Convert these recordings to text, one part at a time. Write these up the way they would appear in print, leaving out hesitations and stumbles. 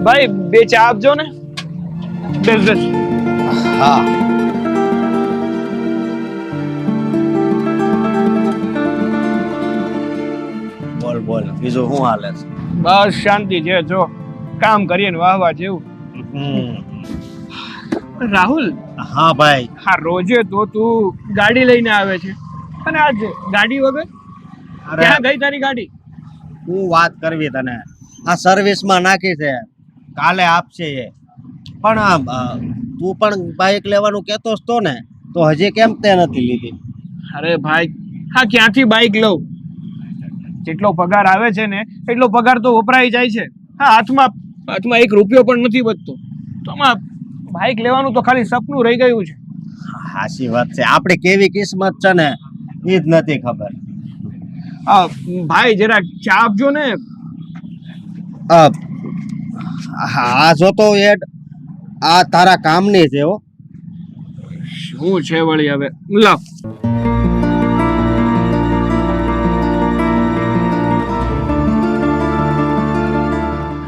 ભાઈ બે ચા આપજો ને. બેસ બેસ. હા બોલ બોલ બીજું શું હાલે છે? બસ શાંતિ છે. જો કામ કરીએ ને વાહ વાહ જેવું. રાહુલ, હા ભાઈ. હા રોજે તો તું ગાડી લઈને આવે છે અને આજ ગાડી વગર અરે ક્યાં ગઈ તારી ગાડી? હું વાત કરવી તને, આ સર્વિસમાં નાખી છે, કાલે આપશે એ. પણ તું પણ બાઇક લેવાનું કહેતો હતો ને, તો હજી કેમ તે નથી લીધી? અરે ભાઈ, હા ક્યાંથી બાઇક લઉં? જેટલો પગાર આવે છે ને એટલો પગાર તો વપરાઈ જાય છે. હા હાથમાં એક રૂપિયો પણ નથી બચતો. તો આમાં બાઇક લેવાનું તો ખાલી સપનું રહી ગયું છે. હાચી વાત છે, આપડી કેવી કિસ્મત છે ને એ જ નથી ખબર. ભાઈ જરા ચા આપજો ને. હા જોતો એડ આ તારા કામની છે હો. શું છે વળી હવે? લાવ.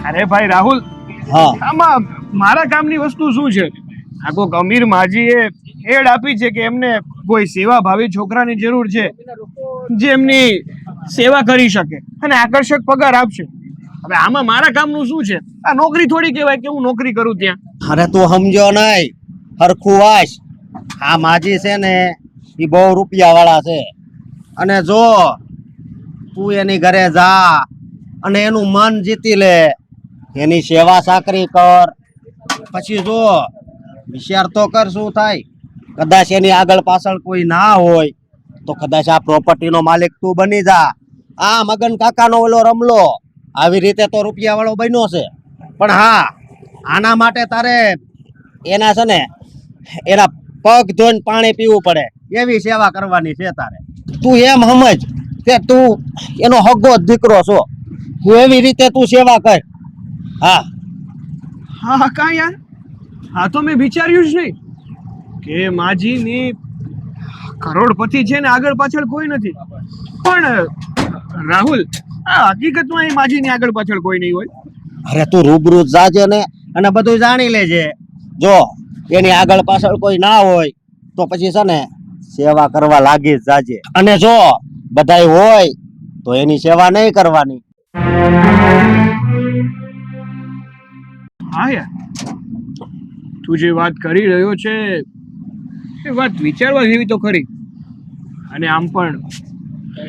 અરે ભાઈ રાહુલ, હા આમાં મારા કામની વસ્તુ શું છે? આ કોક અમીર માજીએ એડ આપી છે કે એમને કોઈ સેવા ભાવી છોકરાની જરૂર છે જે એમની સેવા કરી શકે અને આકર્ષક પગાર આપશે. હવે આમાં મારા કામનું શું છે? આ નોકરી થોડી કહેવાય કે હું નોકરી કરું ત્યાં. અરે તું સમજો નહીં, હરખું વાસ. આ માજી છે ને એ બહુ રૂપિયા વાળા છે, અને જો તું એની ઘરે જા અને એનું મન જીતી લે, એની સેવા સાકરી કર, પછી જો વિચાર તો કર શું થાય. કદાચ એની આગળ પાછળ કોઈ ના હોય તો કદાચ આ પ્રોપર્ટીનો માલિક તું બની જા. આ મગન કાકાનો ઓલો રમલો આવી રીતે તો રૂપિયા વાળો બન્યો છે, પણ હા આના માટે તારે એના છે ને એના પગ ધોઈને પાણી પીવું પડે, એવી સેવા કરવાની છે તારે. તું એમ સમજ કે તું એનો હગ્ગો જ દીકરો છો, તું એવી રીતે તું સેવા કર. હા હા હા કાં યાર, હા તો મેં વિચાર્યું જ નહીં કે માજીની કરોડપતિ છે ને આગળ પાછળ કોઈ નથી. પણ રાહુલ, આ હકીકતમાં એ માજીની આગળ પાછળ કોઈ નહીં હોય. અરે તું રૂબરૂ જાજે ને અને બધું જાણી લેજે. જો એની આગળ પાછળ કોઈ ના હોય તો પછી છે ને સેવા કરવા લાગી જ જાજે, અને જો બધાય હોય તો એની સેવા નહીં કરવાની. હા યાર, તું જે વાત કરી રહ્યો છે એ વાત વિચારવા જેવી તો ખરી. અને આમ પણ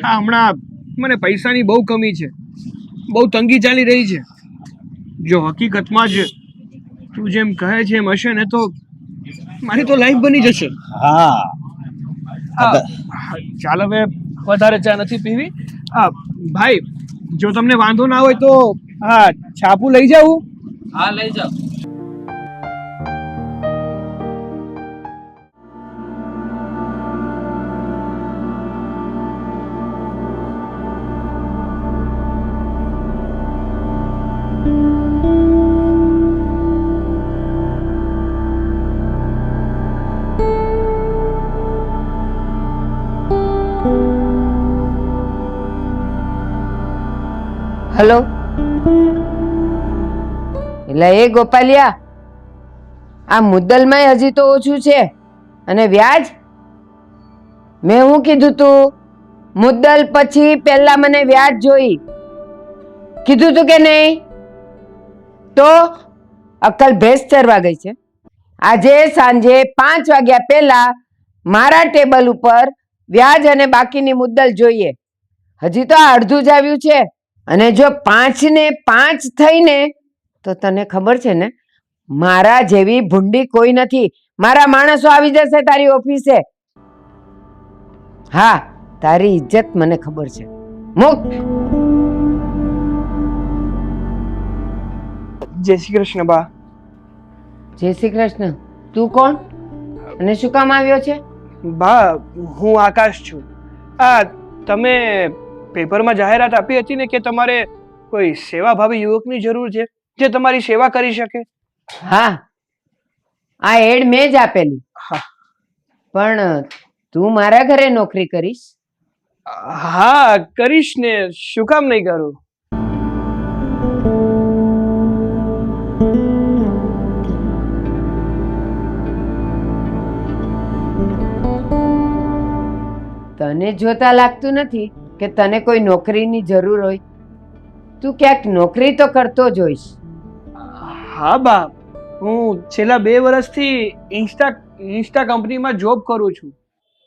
હમણાં મને પૈસાની બહુ કમી છે, બહુ તંગી ચાલી રહી છે. જો હકીકતમાં જ તું જેમ કહે છે એમ હશે ને તો મારી તો લાઈફ બની જશે. હા ચાલ હવે વધારે ચા નથી પીવી. ભાઈ જો તમને વાંધો ના હોય તો હા છાપુ લઈ જાઉં? હા લઈ જાઓ. હલો, એટલે એ ગોપાલિયા, આ મુદ્દલમાં હજી તો ઓછું છે અને વ્યાજ મેં હું કીધું તું? મુદ્દલ પછી પહેલા મને વ્યાજ જોઈ, કીધું તું કે નહીં? તો અક્કલ ભેંસ ચરવા ગઈ છે. આજે સાંજે 5 વાગ્યા પહેલા મારા ટેબલ ઉપર વ્યાજ અને બાકીની મુદ્દલ જોઈએ. હજી તો આ અડધું જ આવ્યું છે, અને જો 5 ને 5 થઈને તો તને ખબર છે ને મારા જેવી ભૂંડી કોઈ નથી. મારા માણસો આવી જશે તારી ઓફિસે. હા, તારી ઇજ્જત મને ખબર છે. મૂક. જય શ્રી કૃષ્ણ બા. જય શ્રી કૃષ્ણ. તું કોણ અને શું કામ આવ્યો છે? બા હું આકાશ છું. તમે પેપરમાં જાહેરાત આપી હતી ને કે તમારે કોઈ સેવાભાવી યુવકની જરૂર છે જે તમારી સેવા કરી શકે. હા, આ એડ મેં જ આપેલી. હા. પણ તું મારા ઘરે નોકરી કરીશ? હા કરીશ ને, શું કામ નહીં કરું? મને જોતા લાગતું નથી કે તને કોઈ નોકરીની જરૂર હોય. તું ક્યાંક નોકરી તો કરતો જ હોઈશ. હા બા, હું છેલ્લા 2 વર્ષથી ઇન્સ્ટા કંપનીમાં જોબ કરું છું.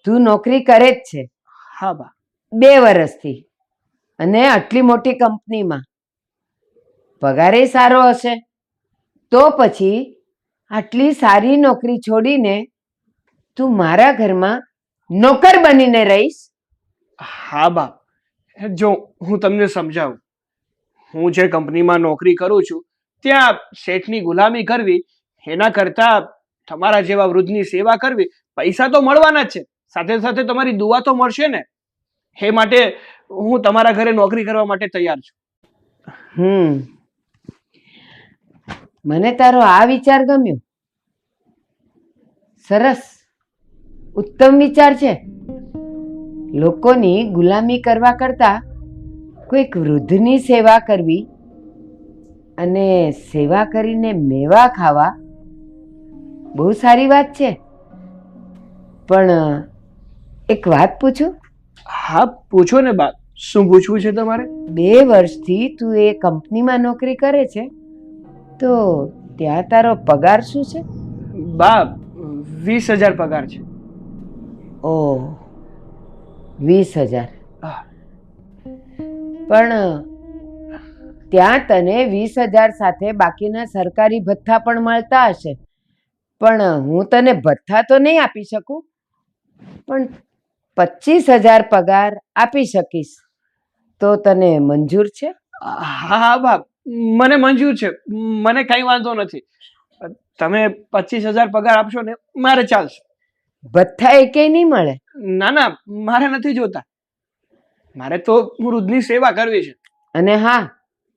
તું નોકરી કરે જ છે હા બા. 2 વર્ષથી, અને આટલી મોટી કંપનીમાં પગારે સારો હશે. તો પછી આટલી સારી નોકરી છોડીને તું મારા ઘરમાં નોકર બનીને રહીશ? હા બા, જો હું તમને સમજાવું. હું જે કંપનીમાં નોકરી કરું છું ત્યાં શેઠની ગુલામી કરવી એના કરતાં તમારા જેવા વૃદ્ધની સેવા કરવી. પૈસા તો મળવાના જ છે, સાથે સાથે તમારી દુઆ તો મળશે ને. એ માટે હું તમારા ઘરે નોકરી કરવા માટે તૈયાર છું. મને તારો આ વિચાર ગમ્યો. સરસ, ઉત્તમ વિચાર છે. લોકોની ગુલામી કરવા કરતા કોઈક વૃદ્ધની સેવા કરવી અને સેવા કરીને મેવા ખાવા બહુ સારી વાત છે. પણ એક વાત પૂછું? હા પૂછો ને બા, શું પૂછવું છે તમારે? 2 વર્ષથી તું એ કંપનીમાં નોકરી કરે છે, તો ત્યાં તારો પગાર શું છે? બા, 20,000 પગાર છે. ઓહ, 20,000. હા. પણ ત્યાં તને 20,000 સાથે બાકીના સરકારી ભથ્થા પણ મળતા હશે. પણ હું તને ભથ્થા તો નહીં આપી શકું, પણ 25,000 પગાર આપી શકીશ. તો તને મંજૂર છે? હા બા, મને મંજૂર છે. મને કઈ વાંધો નથી. તમે 25,000 પગાર આપશો ને મારે ચાલશે. ભથ્થા એકેય નહીં મળે? ના ના, મારે નથી જોતા. મારે તો વૃદ્ધની સેવા કરવી છે. અને હા,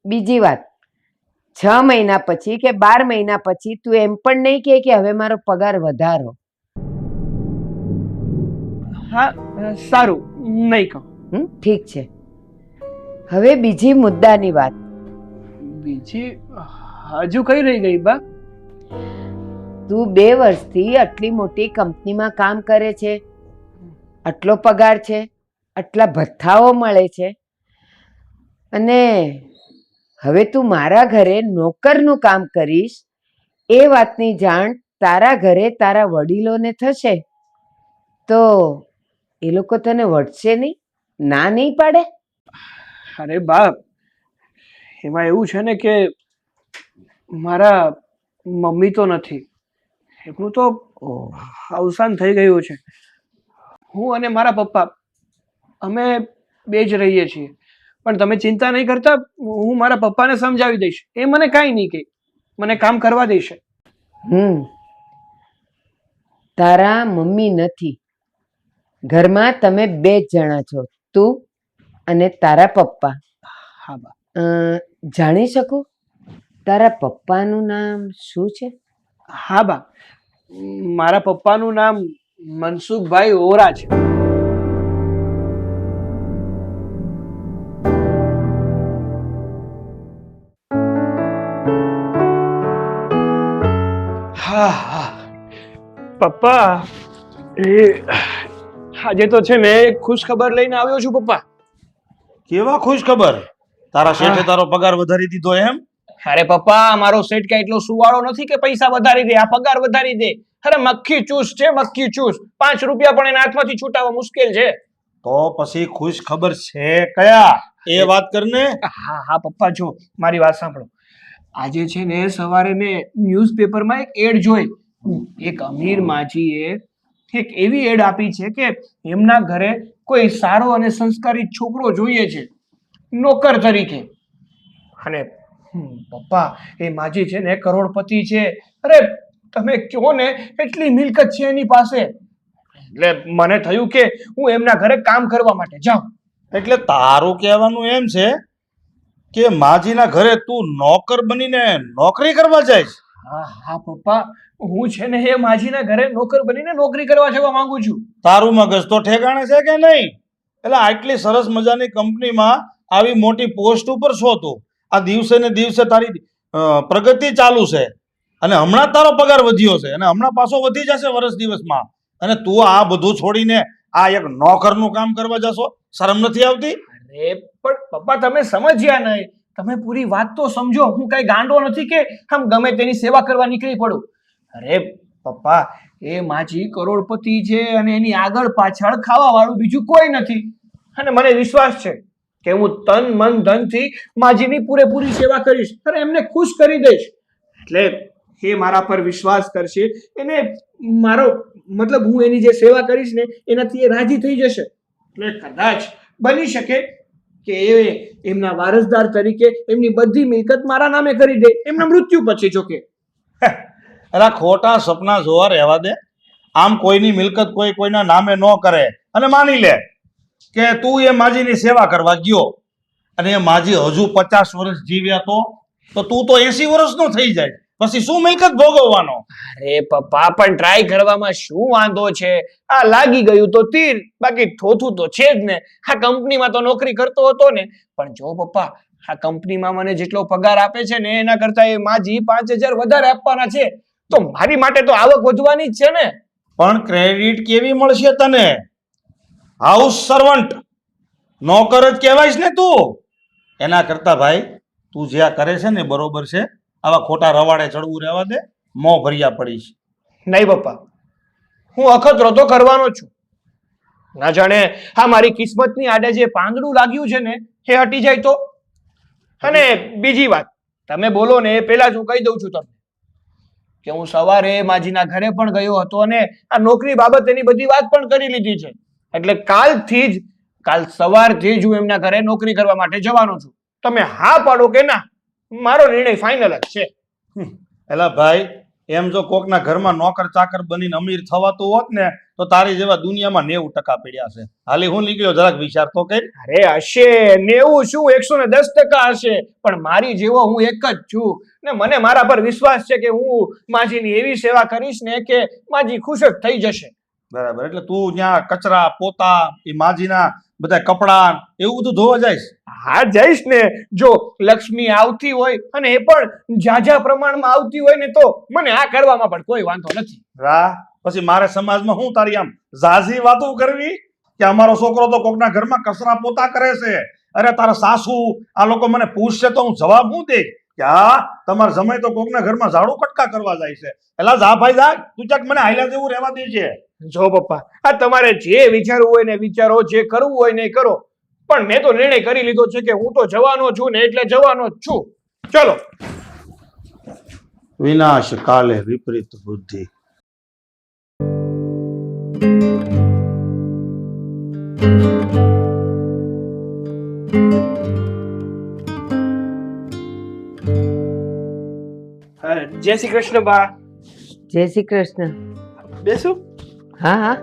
બીજી વાત, 6 મહિના પછી કે 12 મહિના પછી તું એમ પણ નહીં કહે કે હવે મારો પગાર વધારો. હા સારું, નહીં કહું. ઠીક છે. હવે બીજી મુદ્દાની વાત. બીજી હજુ કઈ રહી ગઈ બા? તું 2 વર્ષથી આટલી મોટી કંપનીમાં કામ કરે છે, આટલો પગાર છે, આટલા ભથ્થાઓ મળે છે, અને હવે તું મારા ઘરે નોકરનું કામ કરીશ. એ વાતની જાણ તારા ઘરે તારા વડીલોને થશે તો એ લોકો તને વળશે નહીં? ના નહીં પાડે? અરે બા, એમાં એવું છે ને કે મારા મમ્મી તો નથી. એમનું તો અવસાન થઈ ગયું છે. હું અને મારા પપ્પા અમે 2 જ રહીએ છીએ. પણ તમે ચિંતા નહીં કરતા, હું મારા પપ્પાને સમજાવી દઈશ. એ મને કાંઈ નહીં કહે, મને કામ કરવા દેશે. તારા મમ્મી નથી, ઘરમાં તમે 2 જ જણા છો, તું અને તારા પપ્પા. હા બા. જાણી શકું તારા પપ્પાનું નામ શું છે? હા બા, મારા પપ્પાનું નામ મનસુખભાઈ ઓરા છે. હા પપ્પા, એ આજે તો છે ને એક ખુશ ખબર લઈને આવ્યો છું પપ્પા. કેવા ખુશ ખબર? તારા શેઠે તારો પગાર વધારી દીધો એમ? અરે પપ્પા, મારો સેટ કઈ એટલો સુવાળો નથી કે પૈસા વધારી દે, આ પગાર વધારી દે. અરે મક્ખી ચૂસ છે, મક્ખી ચૂસ. 5 રૂપિયા પણ એના હાથમાંથી છૂટાવા મુશ્કેલ છે. તો પછી ખુશ ખબર છે કયા? એ વાત કરને. હા હા પપ્પા, જો મારી વાત સાંભળો. આજે છે ને સવારે મેં ન્યૂઝપેપરમાં એક એડ જોઈ. એક અમીર માજીએ એક એવી એડ આપી છે કે એમના ઘરે કોઈ સારો અને સંસ્કારી છોકરો જોઈએ છે નોકર તરીકે. અને પપ્પા, એ માજી છે ને કરોડપતિ છે. અરે તમે કહો ને એટલી મિલકત છે એની પાસે. એટલે મને થયું કે હું એમના ઘરે કામ કરવા માટે જાઉં. એટલે તારું કહેવાનું એમ છે કે માજીના ઘરે તું નોકર બનીને નોકરી કરવા જાય છે? હા હા પપ્પા, હું છે ને એ માજીના ઘરે નોકર બનીને નોકરી કરવા જવા માંગુ છું. તારું મગજ તો ઠેકાણે છે કે નહીં? એટલે આટલી સરસ મજાની કંપનીમાં આવી મોટી પોસ્ટ ઉપર છો તું. આ દિવસે ને દિવસે તારી પ્રગતિ ચાલુ છે, અને હમણાં તારો પગાર વધ્યો છે, અને હમણાં પાછો વધી જશે વર્ષ દિવસમાં. અને તું આ બધું છોડીને આ એક નોકરનું કામ કરવા જશો? શરમ નથી આવતી? અરે પણ પપ્પા તમે સમજ્યા નહીં. તમે પૂરી વાત તો સમજો. હું કઈ ગાંડો નથી કે આમ ગમે તેની સેવા કરવા નીકળી પડું. અરે પપ્પા, એ માજી કરોડપતિ છે અને એની આગળ પાછળ ખાવા વાળું બીજું કોઈ નથી. અને મને વિશ્વાસ છે કે હું તન મન ધનથી માજીની પૂરેપૂરી સેવા કરીશ અને એમને ખુશ કરી દઈશ. એટલે એ મારા પર વિશ્વાસ કરશે. એને મારો મતલબ હું એની જે સેવા કરીશ ને એનાથી એ રાજી થઈ જશે. એટલે કદાચ બની શકે કે એ એમના વારસદાર તરીકે એમની બધી મિલકત મારા નામે કરી દે, એમના મૃત્યુ પછી. જોકે એલા ખોટા સપના જોવા રહેવા દે. આમ કોઈની મિલકત કોઈ કોઈના નામે ન કરે. અને માની લે કે તું એ માજીની સેવા કરવા ગયો અને એ માજી હજુ 50 વર્ષ જીવ્યા તો તું તો 80 વર્ષનો થઈ જાય. પછી શું મિલકત ભોગવવાનો? અરે પપ્પા, પણ ટ્રાય કરવામાં શું વાંધો છે? આ લાગી ગયું તો તીર, બાકી થોથું તો છે જ ને. આ કંપનીમાં તો નોકરી કરતો હતો ને. પણ જો પપ્પા, આ કંપનીમાં મને જેટલો પગાર આપે છે ને એના કરતા એ માજી 5000 વધારે આપવાના છે. તો મારી માટે તો આવક વધવાની જ છે ને. પણ ક્રેડિટ કેવી મળશે તને? હાઉસ સર્વન્ટ, નોકર જ કહેવાયશ ને તું. એના કરતા ભાઈ તું જે આ કરે છે ને બરોબર છે. આવા ખોટા રવાડે ચડવું રહેવા દે. મોં ભર્યા પડીશ. નહીં પપ્પા, હું અખતરો તો કરવાનો છું. ના જાણે હા મારી કિસ્મતની આડે જે પાંદડું લાગ્યું છે ને એ હટી જાય તો. અને બીજી વાત, તમે બોલો ને એ પહેલા જ હું કહી દઉં છું તમને કે હું સવારે માજીના ઘરે પણ ગયો હતો અને આ નોકરી બાબત એની બધી વાત પણ કરી લીધી છે. એટલે કાલ સવારથી જ હું એમના ઘરે નોકરી કરવા માટે જવાનો છું. તમે હા પાડો કે ના, મારો નિર્ણય ફાઇનલ જ છે. એલા ભાઈ, એમ જો કોકના ઘરમાં નોકર ચાકર બનીને અમીર થવાતું હોત ને તો તારી જેવા દુનિયામાં 90% પડ્યા છે. હાલી હું નીકળ્યો, જરાક વિચાર તો કર. અરે હશે 90 શું 110% હશે, પણ મારી જેવો હું એક જ છું ને. મને મારા પર વિશ્વાસ છે કે હું માજીની એવી સેવા કરીશ ને કે માજી ખુશ જ થઈ જશે. બરાબર. એટલે તું ત્યાં કચરા પોતા, એ માજીના બધા કપડા એવું બધું ધોવા જઈશ? હા જઈશ ને. જો લક્ષ્મી આવતી હોય અને એ પણ ઝાઝા પ્રમાણમાં આવતી હોય ને તો મને આ કરવામાં પણ કોઈ વાંધો નથી. રા પછી મારે સમાજમાં હું તારી આમ ઝાઝી વાતો કરવી કે અમારો છોકરો તો કોકના ઘરમાં કચરા પોતા કરે છે? અરે તારા સાસુ આ લોકો મને પૂછશે તો હું જવાબ શું દે કે હા તમારા જમાઈ તો કોકના ઘરમાં ઝાડુ કટકા કરવા જાય છે? એલા જા ભાઈ જા, તું ચાક મને હાલ્યા જેવું રહેવા દે છે. જો પપ્પા, આ તમારે જે વિચારવું હોય ને વિચારો, જે કરવું હોય ને કરો, પણ મેં તો નિર્ણય કરી લીધો છે કે હું તો જવાનો છું ને એટલે જવાનો જ છું. ચલો. વિનાશ કાલે વિપરીત બુદ્ધિ. જય શ્રી કૃષ્ણ બા. જય શ્રી કૃષ્ણ. બેસો. હા હા.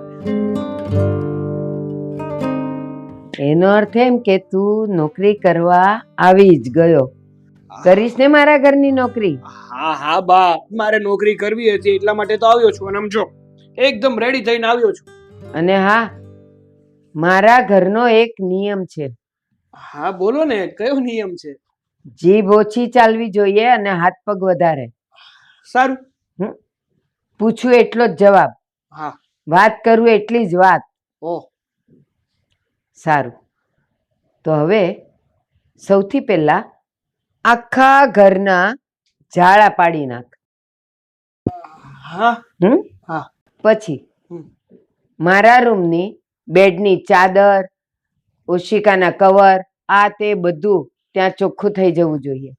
એનો અર્થ એમ કે તું નોકરી કરવા આવી જ ગયો. કરીશ ને મારા ઘરની નોકરી? હા હા બા, મારે નોકરી કરવી હતી એટલા માટે તો આવ્યો છું. અને આમ જો એકદમ રેડી થઈને આવ્યો છું. અને હા, મારા ઘરનો એક નિયમ છે. હા બોલો ને, કયો નિયમ છે? જીભ ઓછી ચાલવી જોઈએ અને હાથ પગ વધારે. સારું. પૂછું એટલો જ જવાબ, હા. વાત કરું એટલી જ વાત. ઓહ સારું. તો હવે સૌથી પહેલા આખા ઘરના ઝાડા પાડી નાખ. હા. હા. પછી મારા રૂમની બેડની ચાદર, ઓશિકાના કવર, આ તે બધું ત્યાં ચોખ્ખું થઈ જવું જોઈએ.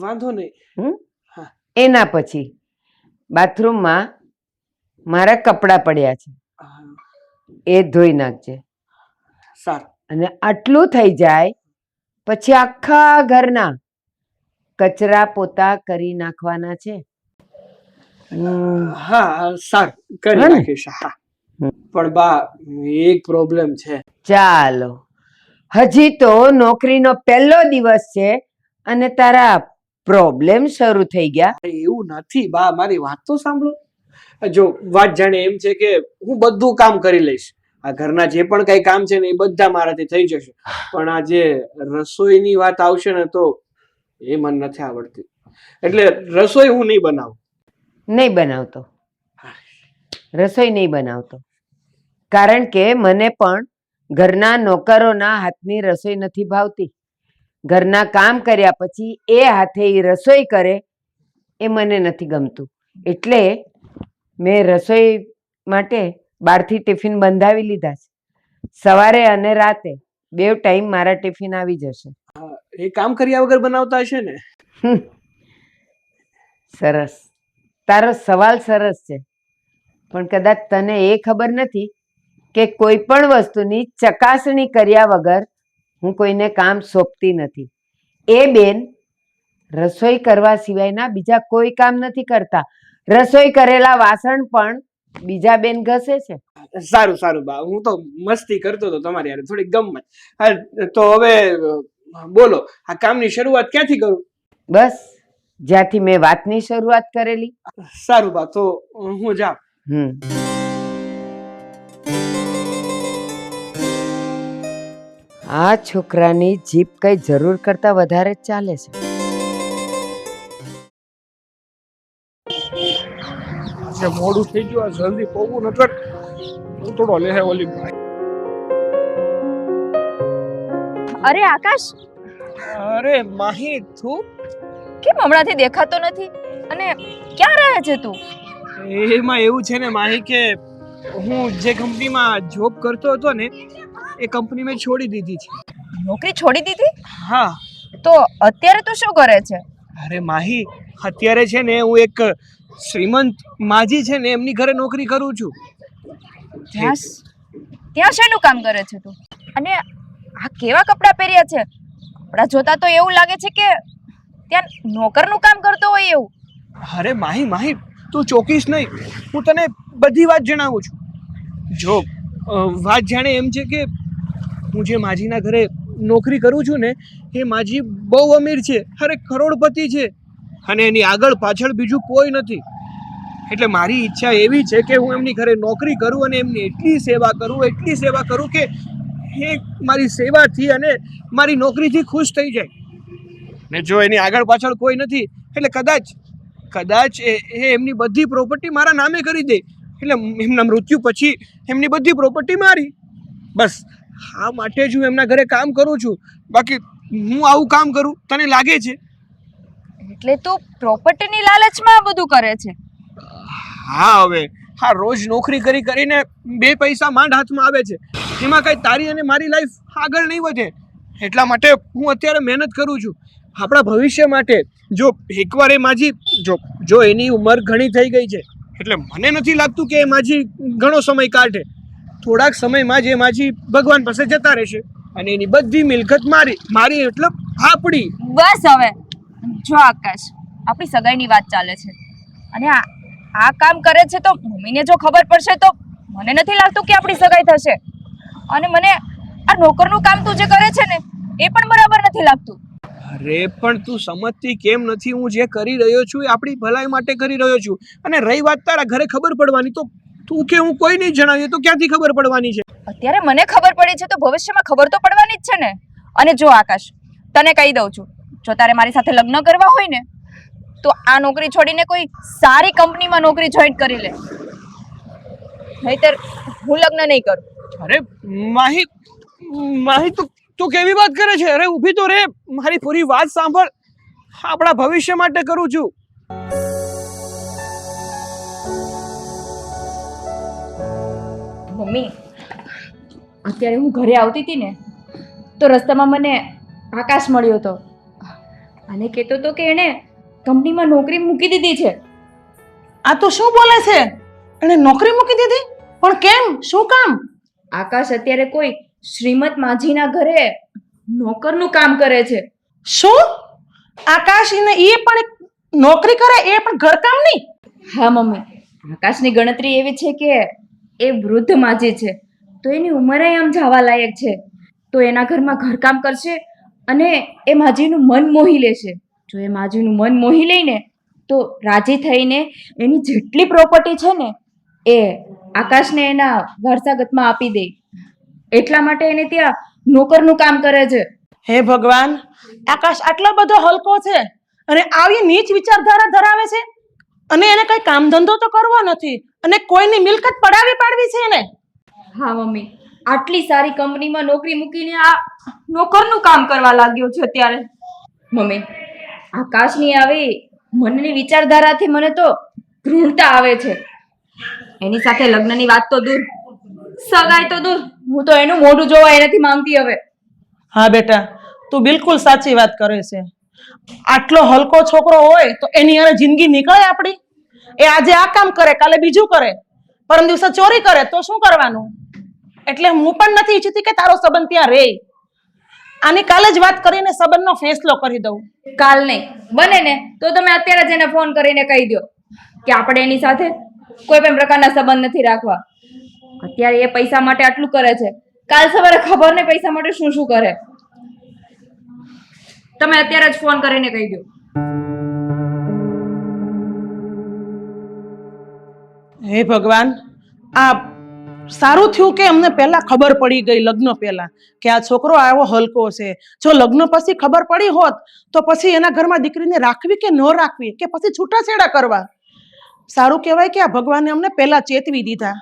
વાંધો નહીં. એના પછી બાથરૂમમાં મારા કપડાં પડ્યા છે, એ ધોઈ નાખજે. સારું. અને આટલું થઈ જાય પછી આખા ઘરના કચરા પોતા કરી નાખવાના છે. હા સારું, કરી નાખીશ. હા પણ બા, એક પ્રોબ્લેમ છે. ચાલો, હજી તો નોકરીનો પહેલો દિવસ છે અને તારા પ્રોબ્લેમ શરૂ થઈ ગયા. એવું નથી બા, મારી વાત તો સાંભળો. જો વાત જાણે એમ છે કે હું બધું કામ કરી લઈશ. આ ઘરના જે પણ કઈ કામ છે ને એ બધા મારાથી થઈ જશે. પણ આ જે રસોઈની વાત આવશે ને તો એ મને નથી આવડતી. એટલે રસોઈ હું નહીં બનાવું. નહીં બનાવતો? રસોઈ નહીં બનાવતો કારણ કે મને પણ ઘરના નોકરોના હાથની રસોઈ નથી ભાવતી. ઘરના કામ કર્યા પછી એ હાથે એ રસોઈ કરે એ મને નથી ગમતું. એટલે મેં રસોઈ માટે બહારથી ટિફિન બંધાવી લીધા છે. સવારે અને રાતે 2 ટાઈમ મારા ટિફિન આવી જશે. એ કામ કર્યા વગર બનાવતા હશે ને? સરસ, તારો સવાલ સરસ છે, પણ કદાચ તને એ ખબર નથી કે કોઈ પણ વસ્તુની ચકાસણી કર્યા વગર હું કોઈને કામ સોંપતી નથી. એ બેન રસોઈ કરવા સિવાયના બીજા કોઈ કામ નથી કરતા. રસોઈ કરેલા વાસણ પણ બીજા બેન ઘસે છે. સારું સારું બા, હું તો મસ્તી કરતો હતો તમારી યાર, થોડી ગમત. હા, તો હવે બોલો, આ કામની શરૂઆત ક્યાંથી કરું? બસ જ્યાંથી મેં વાતની શરૂઆત કરેલી. સારું બા, તો હું જાઉં. આ છોકરાની જીભ કઈ જરૂર કરતા વધારે જ ચાલે છે. આજે મોડું થઈ ગયું, જલ્દી પોવું નતર થોડો લે ઓલી. અરે આકાશ, અરે માહી, તું કેમ હમણાંથી દેખાતો નથી અને ક્યાં રહે છે તું? એમાં એવું છે ને માહી કે હું જે કંપનીમાં જોબ કરતો હતો ને એ કંપની મેં છોડી દીધી છે. નોકરી છોડી દીધી? હા. તો અત્યારે તું શું કરે છે? અરે માહી, અત્યારે છે ને હું એક શ્રીમંત માજી છે ને એમની ઘરે નોકરી કરું છું. ત્યાં શેનું કામ કરે છે તું? અને આ કેવા કપડાં પહેર્યા છે? કપડાં જોતા તો એવું લાગે છે કે ત્યાં નોકરનું કામ કરતો હોય એવું. અરે માહી, તું ચોકીશ નહીં, હું તને બધી વાત જણાવું છું. જો વાત જાણે એમ છે કે હું જે માજીના ઘરે નોકરી કરું છું ને એ માજી બહુ અમીર છે, અરે કરોડપતિ છે, અને એની આગળ પાછળ બીજું કોઈ નથી. એટલે મારી ઈચ્છા એવી છે કે હું એમની ઘરે નોકરી કરું અને એમની એટલી સેવા કરું કે એ મારી સેવાથી અને મારી નોકરીથી ખુશ થઈ જાય. ને જો એની આગળ પાછળ કોઈ નથી એટલે કદાચ એ એમની બધી પ્રોપર્ટી મારા નામે કરી દે, એટલે એમના મૃત્યુ પછી એમની બધી પ્રોપર્ટી મારી. બસ આ માટે જ હું એમના ઘરે કામ કરું છું. બાકી હું આવું કામ કરું તને લાગે છે? એટલે તું પ્રોપર્ટીની લાલચમાં આ બધું કરે છે? હા, હવે હા, રોજ નોકરી કરીને 2 પૈસા માંડ હાથમાં આવે છે, એમાં કઈ તારી અને મારી લાઈફ આગળ નહીં વધે. એટલા માટે હું અત્યારે મહેનત કરું છું આપણા ભવિષ્ય માટે. જો એકવાર એ માજી જો એની ઉંમર ઘણી થઈ ગઈ છે એટલે મને નથી લાગતું કે એ માજી ઘણો સમય કાઢે. થોડાક સમયમાં જ એ માજી ભગવાન પાસે જતા રહેશે અને એની બધી મિલકત મારી એટલે આપણી. બસ હવે જો આકાશ, આપણી સગાઈની વાત ચાલે છે અને આ કામ કરે છે તો મમ્મીને જો ખબર પડશે તો મને નથી લાગતું કે આપણી સગાઈ થશે. અને મને આ નોકરનું કામ તું જે કરે છે ને એ પણ બરાબર નથી લાગતું. અરે પણ તું સમજતી કેમ નથી? હું જે કરી રહ્યો છું એ આપણી ભલાઈ માટે કરી રહ્યો છું. અને રહી વાત તારા ઘરે ખબર પડવાની, તો તું કે હું કોઈ નહીં જણાવીએ તો ક્યાંથી ખબર પડવાની છે? અત્યારે મને ખબર પડી છે તો ભવિષ્યમાં ખબર તો પડવાની જ છે ને. અને જો આકાશ, તને કહી દઉં છું, જો તારે મારી સાથે લગ્ન કરવા હોય ને તો આ નોકરી છોડીને કોઈ સારી કંપનીમાં નોકરી જોઈન કરી લે, નહીતર હું લગ્ન નહીં કરું. અરે માહી તું કેવી વાત કરે છે? અરે ઊભી તો રે, મારી પૂરી વાત સાંભળ. આપણા ભવિષ્ય માટે કરું છું. મમ્મી, અત્યારે હું ઘરે આવતી હતી ને તો રસ્તામાં મને આકાશ મળ્યો હતો અને કહેતો હતો કે એણે કંપનીમાં નોકરી મૂકી દીધી છે. આ તો શું બોલે છે? એને નોકરી મૂકી દીધી? પણ કેમ? શું કામ? આકાશ અત્યારે કોઈ શ્રીમંત માજીના ઘરે નોકરનું કામ કરે છે. શું? આકાશ એ પણ એક નોકરી કરે, એ પણ ઘરકામ નહીં? હા મમ્મી, આકાશની ગણતરી એવી છે કે એ વૃદ્ધ માજી છે તો એની ઉંમરે આમ જવા લાયક છે, તો એના ઘરમાં ઘરકામ કરશે અને એ માજીનું મન મોહી લેશે. જો એ માજીનું મન મોહી લઈને તો રાજી થઈને એની જેટલી પ્રોપર્ટી છે ને એ આકાશને એના વારસાગતમાં આપી દે. એટલા માટે એને ત્યાં નોકરનું કામ કરે છે. હે ભગવાન, આકાશ આટલો બધો હલકો છે અને આવી નીચ વિચારધારા ધરાવે છે અને એને કઈ કામ ધંધો તો કરવો નથી અને કોઈની મિલકત પડાવી પાડવી છે એને. હા મમ્મી, આટલી સારી કંપનીમાં નોકરી મૂકીને આ નોકરનું કામ કરવા લાગ્યો છે અત્યારે. મમ્મી, આકાશની આવી મનની વિચારધારાથી મને તો ઘૃણતા આવે છે. એની સાથે લગ્નની વાત તો દૂર, સગાઈ તો દૂર, હું તો એનું મોઢું જોવા એ નથી માંગતી હવે. હા બેટા, તું બિલકુલ સાચી વાત કરે છે. આટલો હલકો છોકરો હોય તો એની હારે જિંદગી નીકળે આપણી? એ આજે આ કામ કરે, કાલે બીજું કરે, પરમ દિવસે ચોરી કરે તો શું કરવાનું? એટલે હું પણ નથી ઈચ્છતી કે તારો સંબંધ ત્યાં રહે. આની કાલે જ વાત કરીને સંબંધનો ફેસલો કરી દઉં. કાલ નહીં, બને ને તો તમે અત્યારે જ એને ફોન કરીને કહી દો કે આપણે એની સાથે કોઈ પણ પ્રકારના સંબંધ નથી રાખવા. અત્યારે એ પૈસા માટે આટલું કરે છે, કાલ સવારે ખબર નહીં પૈસા માટે શું શું કરે. તમે અત્યારે જ ફોન કરીને કહી દો. હે ભગવાન, આ સારું થયું કે અમને પહેલા ખબર પડી ગઈ લગ્ન પહેલા કે આ છોકરો આવો હલકો છે. જો લગ્ન પછી ખબર પડી હોત તો પછી એના ઘરમાં દીકરીને રાખવી કે ન રાખવી, કે પછી છૂટાછેડા કરવા. સારું કહેવાય કે આ ભગવાને અમને પહેલા ચેતવી દીધા.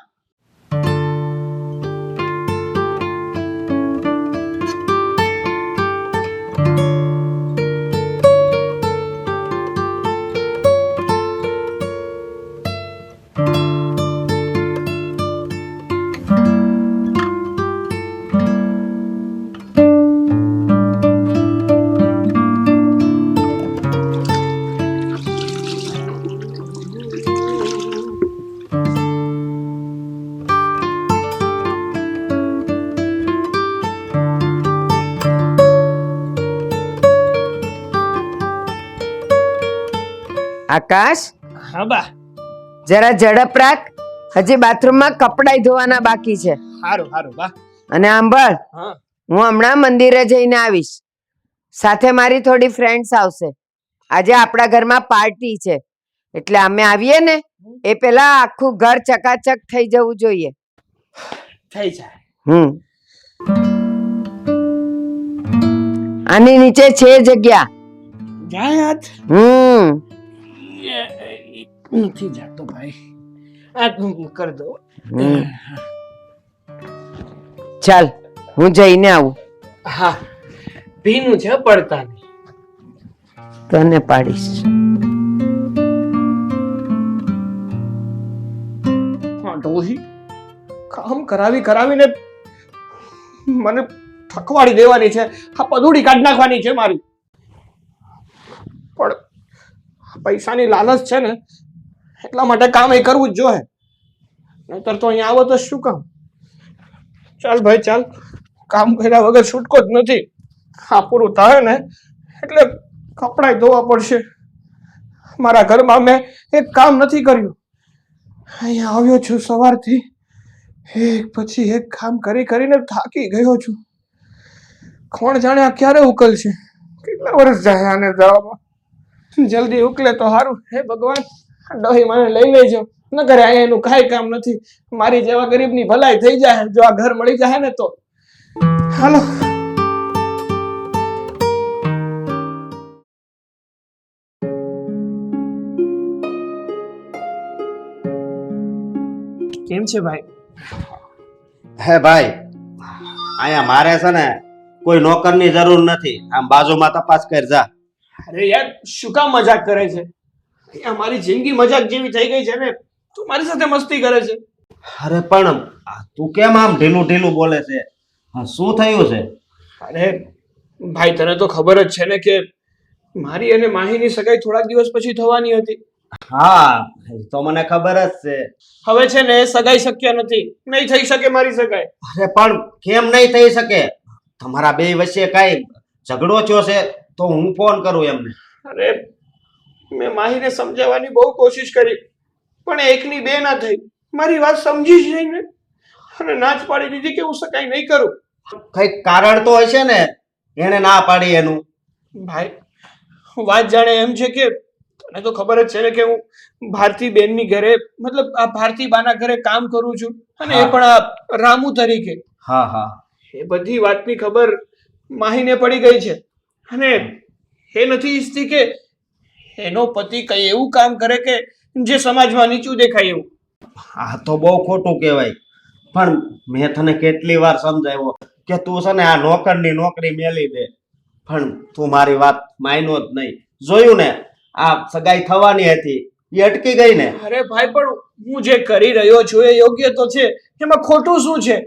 આકાશ, હા બા. જરા ઝડપ રાખ, હજી બાથરૂમમાં કપડાય ધોવાના બાકી છે. સારું સારું બા. અને સાંભળ, હા હું હમણાં મંદિરે જઈને આવીશ. સાથે મારી થોડી ફ્રેન્ડ્સ આવશે. આજે આપણા ઘરમાં પાર્ટી છે, એટલે અમે આવીએ ને એ પેલા આખું ઘર ચકાચક થઈ જવું જોઈએ. થઈ જાય. આની નીચે છે જગ્યા. જાય નથી જાતો ભાઈ. આ કર દો. ચાલ, હું જઈને આવું. હા, ભીનું છે, પડતા નહીં. તને પાડીશ. હા ડોહી, કામ કરાવીને મને થકવાડી દેવાની છે. આ પદુડી કાઢ નાખવાની છે મારી. પણ પૈસાની લાલચ છે ને, એટલા માટે કામ એ કરવું જ જોઈએ. નહીતર તો અહીંયા આવો તો શું કામ? ચાલ ભાઈ ચાલ, કામ કર્યા વગર છૂટકો જ નથી. આ પૂરું થાય ને એટલે કપડાય ધોવા પડશે. મારા ઘરમાં મેં એક કામ નથી કર્યું. અહીંયા આવ્યો છું સવારથી, એક પછી એક કામ કરીને થાકી ગયો છું. કોણ જાણે આ ક્યારે ઉકલશે? કેટલા વર્ષ જાય આને જવામાં? જલ્દી ઉકલે તો સારું. હે ભગવાન, ડોહી મને લઈ લેજો. ન કરે અહીંયા એનું કાંઈ કામ નથી. મારી જેવા ગરીબની ભલાઈ થઈ જાય જો આ ઘર મળી જાય ને તો. હાલો. કેમ છે ભાઈ? હે ભાઈ, અહીંયા મારે છે ને કોઈ નોકરની જરૂર નથી. આમ બાજુમાં તપાસ કર જા. અરે યાર, શું કામ મજાક કરે છે? અહીંયા મારી જિંદગી મજાક જેવી થઈ ગઈ છે ને, તું મારી સાથે મસ્તી કરે છે. અરે પણ તું કેમ આમ ઢીલું બોલે છે? શું થયું છે? અરે ભાઈ, તને તો ખબર જ છે ને કે મારી અને માહીની સગાઈ થોડાક દિવસ પછી થવાની હતી. હા, તો મને ખબર જ છે. હવે છે ને સગાઈ શક્ય નથી, નહીં થઈ શકે મારી સગાઈ. અરે પણ કેમ નહીં થઈ શકે? તમારા બે વચ્ચે કઈ ઝઘડો થયો છે તો હું ફોન કરું એમને. અરે મેં માહીને સમજાવવાની બહુ કોશિશ કરી, પણ એકની બે ના થઈ. મારી વાત સમજી જ નહીં ને, અને ના જ પાડી દીધી કે હું સગાઈ નહીં કરું. કઈક કારણ તો હશે ને એને ના પાડી એનું. ભાઈ, વાત જાણે એમ છે કે તને તો ખબર જ છે ને કે હું ભારતી બેનની ઘરે, મતલબ આ ભારતી બાના ઘરે કામ કરું છું, અને એ પણ આ રામુ તરીકે. હા હા, એ બધી વાતની ખબર માહીને પડી ગઈ છે, અને એ નથી ઈચ્છતી કે એનો પતિ કઈ એવું કામ કરે કે જે સમાજમાં નીચું દેખાય એવું. આ તો બહુ ખોટું કહેવાય. પણ મેં તને કેટલી વાર સમજાવ્યો કે તું છે ને આ નોકરની નોકરી મેલી દે, પણ તું મારી વાત માન્યો જ નહીં. જોયું ને, આ સગાઈ થવાની હતી એ અટકી ગઈ ને. અરે ભાઈ, પણ હું જે કરી રહ્યો છું એ યોગ્ય તો છે, એમાં ખોટું શું છે?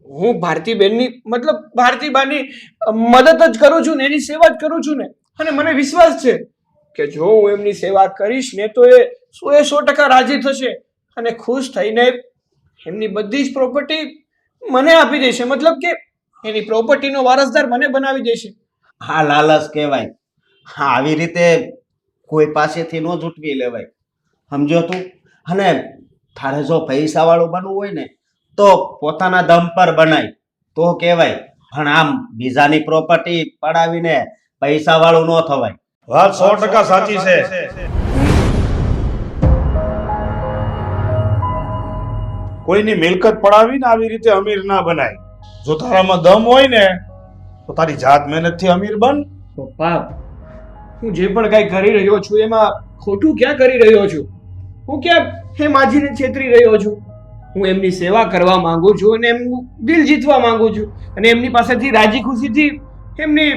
હું ભારતીબેનની મતલબ ભારતીબાની મદદ જ કરું છું ને, એની સેવા જ કરું છું ને. અને મને વિશ્વાસ છે કે જો હું એમની સેવા કરીશ ને તો એ 100% રાજી થશે અને ખુશ થઈને એમની બધી જ પ્રોપર્ટી મને આપી દેશે. મતલબ કે એની પ્રોપર્ટીનો વારસદાર મને બનાવી દેશે. આ લાલચ કહેવાય. હા, આવી રીતે કોઈ પાસેથી ન જૂટવી લેવાય, સમજો તું? અને તારે જો પૈસા વાળું બનવું હોય ને તો પોતાના દમ પર બનાય તો કહેવાય, પણ આમ બીજાની પ્રોપર્ટી પડાવીને પૈસા વાળું ન થવાય. વાત 100% સાચી છે. કોઈની મિલકત પડાવીને આવી રીતે અમીર ના બનાય. જો તારામાં દમ હોય ને તો તારી જાત મહેનતથી અમીર બન. પપ્પા, હું જે પણ કઈ કરી રહ્યો છું એમાં ખોટું ક્યાં કરી રહ્યો છું? હું ક્યાં હે માજીને છેતરી રહ્યો છું? હું એમની સેવા કરવા માંગુ છું અને એમનું દિલ જીતવા માંગુ છું અને એમની પાસેથી રાજી ખુશીથી એમની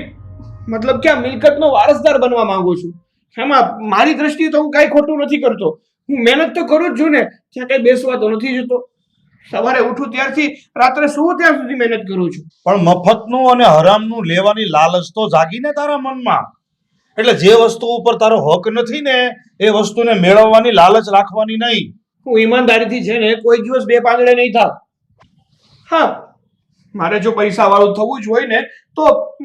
મતલબ કે આ મિલકતનો વારસદાર બનવા માંગુ છું. એમાં મારી દ્રષ્ટિએ તો હું કાંઈ ખોટું નથી કરતો. હું મહેનત તો કરું જ છું ને, ત્યાં કઈ બેસવા તો નથી જતો. સવારે ઉઠું ત્યારથી રાત્રે સુવું ત્યાં સુધી મહેનત કરું છું. પણ મફતનું અને હરામનું લેવાની લાલચ તો જાગીને તારા મનમાં. એટલે જે વસ્તુ ઉપર તારો હક નથી ને એ વસ્તુને મેળવવાની લાલચ રાખવાની નહીં. હું ઈમાનદારીથી છે ને કોઈ દિવસ બે પાંદડે નહીં થાવ. હા, મારે જો પૈસા વાળું થવું જ હોય ને તો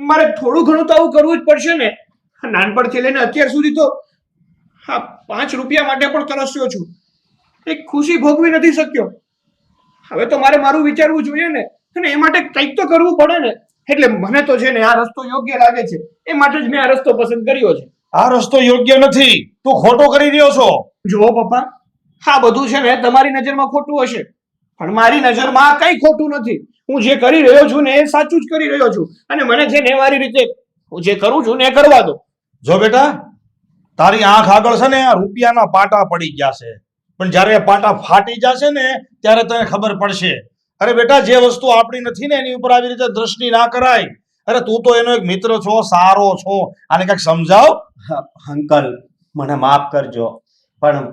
મારે થોડું ઘણું તો આવું કરવું જ પડશે ને. નાનપણથી લઈને અત્યાર સુધી તો હા 5 રૂપિયા માટે પણ તરસ્યો છું. એક ખુશી ભોગવી નથી શક્યો. હવે તો મારે મારું વિચારવું જોઈએ ને, અને એ માટે કંઈક તો કરવું પડે ને. એટલે મને તો છે ને આ રસ્તો યોગ્ય લાગે છે, એ માટે જ મેં આ રસ્તો પસંદ કર્યો છે. આ રસ્તો યોગ્ય નથી, તું ખોટો કરી રહ્યો છો. જુઓ પપ્પા, આ બધું છે ને તમારી નજરમાં ખોટું હશે, પણ મારી નજરમાં કઈ ખોટું નથી. હું જે કરી રહ્યો છું ને એ સાચું જ કરી રહ્યો છું અને મને છે ને મારી રીતે હું જે કરું છું ને એ કરવા દો. જો બેટા, તારી આંખ આગળ છે ને આ રૂપિયાના પાટા પડી ગયા છે, પણ જ્યારે એ પાટા ફાટી જશે ને ત્યારે તને ખબર પડશે. અરે બેટા, જે વસ્તુ આપણી નથી ને એની ઉપર આવી રીતે દ્રષ્ટિ ના કરાય. અરે તું તો એનો એક મિત્ર છો, સારો છો, આને કંઈક સમજાવ. અંકલ, મને માફ કરજો, પણ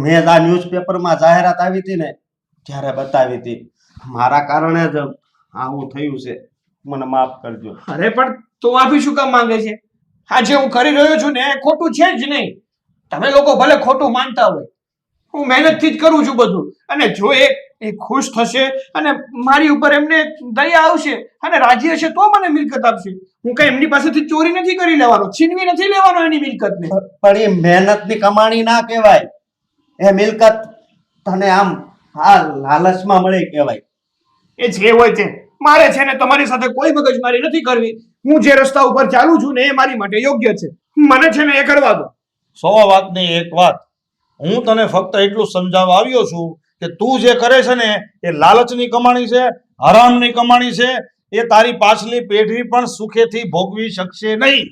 મેં આ ન્યૂઝપેપરમાં જાહેરાત આવી હતી ને ત્યારે બતાવી હતી. મારા કારણે જ આવું થયું છે, મને માફ કરજો. અરે પણ તો માફી શું કામ માંગે છે? આ જે હું કરી રહ્યો છું ને એ ખોટું છે જ નહીં. તમે લોકો ભલે ખોટું માનતા હોય, હું મહેનતથી જ કરું છું બધું. અને જો એ ખુશ થશે અને મારી ઉપર એમને દયા આવશે અને રાજી હશે તો મને મિલકત આપશે. હું કઈ એમની પાસેથી ચોરી નથી કરી લેવાનો, છીનવી નથી લેવાનો એની મિલકતને. પણ એ મહેનતની કમાણી ના કહેવાય. એ મિલકત તને આમ આ લાલચમાં મળી કહેવાય. એ જે હોય તે, મારે છે ને તમારી સાથે કોઈ મગજમારી નથી કરવી. હું જે રસ્તા ઉપર ચાલું છું ને એ મારી માટે યોગ્ય છે. મને છે ને એ કરવા દો. 100 વાતની એક વાત. હું તને ફક્ત એટલું સમજાવવા આવ્યો છું કે તું જે કરે છે ને એ લાલચની કમાણી છે, હરામની કમાણી છે. એ તારી પાછલી પેઢી પણ સુખેથી ભોગવી શકશે નહીં.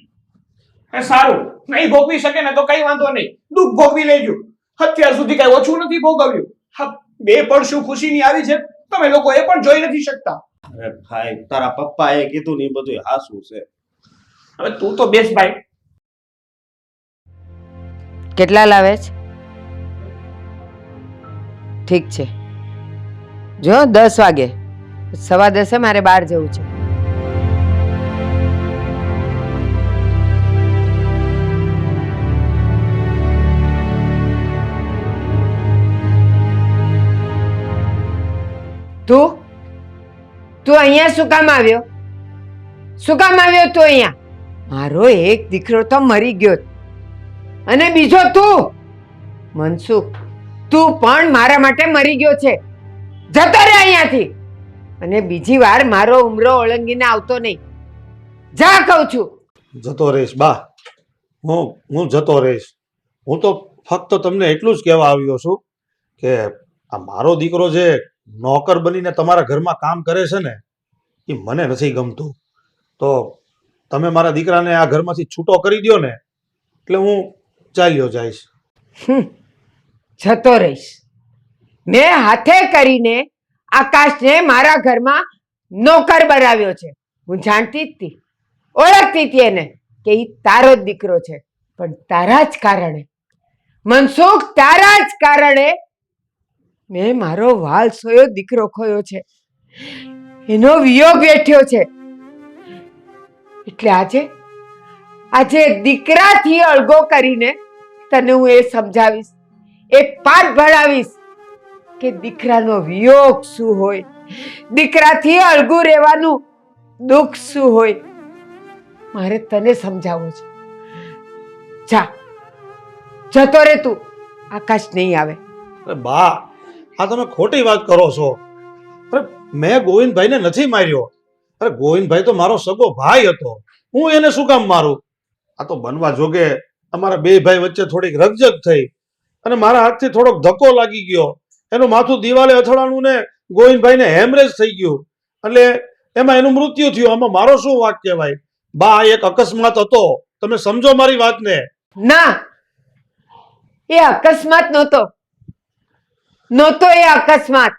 એ સારું, નહીં ભોગવી શકે ને તો કઈ વાંધો નહીં, દુઃખ ભોગવી લેજો. અત્યાર સુધી કઈ ઓછું નથી ભોગવ્યું. હા, બે પણ શું ખુશીની આવી છે તમે લોકો એ પણ જોઈ નથી શકતા. અરે ભાઈ, તારા પપ્પાએ કીધું ને એ બધું હાસું છે. હવે તું તો બેસ ભાઈ. કેટલા લાવે છે? ઠીક છે, જો 10 વાગે, 10:15 મારે બહાર જવું છે. તું અહીંયા શું કામ આવ્યો? શું કામ આવ્યો તું અહીંયા? મારો એક દીકરો તો મરી ગયો અને બીજો તું મનસુખ, તું પણ મારા માટે મરી ગયો છે. જતો રહે અહીંયાથી અને બીજી વાર મારો ઉમરો ઓળંગીને આવતો નહીં. જા કહું છું. જતો રહીશ બા, હું જતો રહીશ. હું તો ફક્ત તમને એટલું જ કહેવા આવ્યો છું કે આ મારો દીકરો જે નોકર બનીને તમારા ઘરમાં કામ કરે છે ને એ મને નથી ગમતું. તો તમે મારા દીકરાને આ ઘરમાંથી છૂટો કરી દો ને એટલે હું ચાલ્યો જઈશ. જતો રહીશ. મેં હાથે કરીને આકાશને મારા ઘરમાં નોકર બનાવ્યો છે. હું જાણતી જ હતી, ઓળખતી હતી એને કે ઈ તારો જ દીકરો છે. પણ તારા જ કારણે મનસુખ, તારા જ કારણે મેં મારો વાલ સોયો દીકરો ખોયો છે, એનો વિયોગ વેઠ્યો છે. એટલે આજે દીકરાથી અળગો કરીને તને હું એ સમજાવીશ, એ પાઠ ભણાવીશ કે દીકરાનો વિયોગ શું હોય, દીકરાથી અળગું રહેવાનું દુઃખ શું હોય. મારે તને સમજાવવું છે. જા, જતો રે તું. આકાશ નહીં આવે. અરે બા, આ તમે ખોટી વાત કરો છો. અરે મેં ગોવિંદભાઈને નથી માર્યો. અરે ગોવિંદભાઈ તો મારો સગો ભાઈ હતો, હું એને શું કામ મારું? આ તો બનવા જોગે અમારા બે ભાઈ વચ્ચે થોડીક રકજક થઈ અને મારા હાથથી થોડોક ધક્કો લાગી ગયો. એનું માથું દિવાલે અથડાણું ને ગોવિંદભાઈને હેમરેજ થઈ ગયું, એટલે એમાં એનું મૃત્યુ થયું. આમાં મારો શું વાંક કહેવાય? બા, એક અકસ્માત હતો, તમે સમજો મારી વાતને. ના, એ અકસ્માત નહોતો એ અકસ્માત.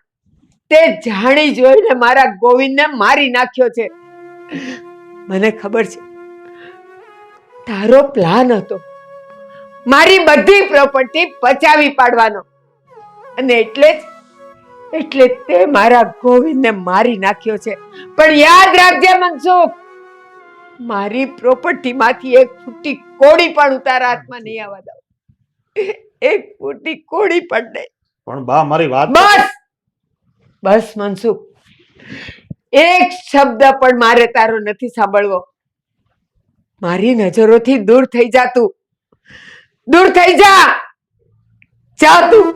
તે જાણી જોઈને મારા ગોવિંદને મારી નાખ્યો છે. મને ખબર છે તારો પ્લાન હતો મારી બધી પ્રોપર્ટી પચાવી પાડવાનો, અને એટલે તે મારા ગોવિંદને મારી નાખ્યો છે. પણ યાદ રાખજે મનસુખ, મારી પ્રોપર્ટી માંથી એક ફૂટી કોડી પણ તારા હાથમાં નહીં આવવા દઉં. એક ફૂટી કોડી પણ નહીં. પણ બા, મારી વાત બસ મનસુખ, એક શબ્દ પણ મારે તારો નથી સાંભળવો. મારી નજરોથી દૂર થઈ જા તું, દૂર થઈ જા. તું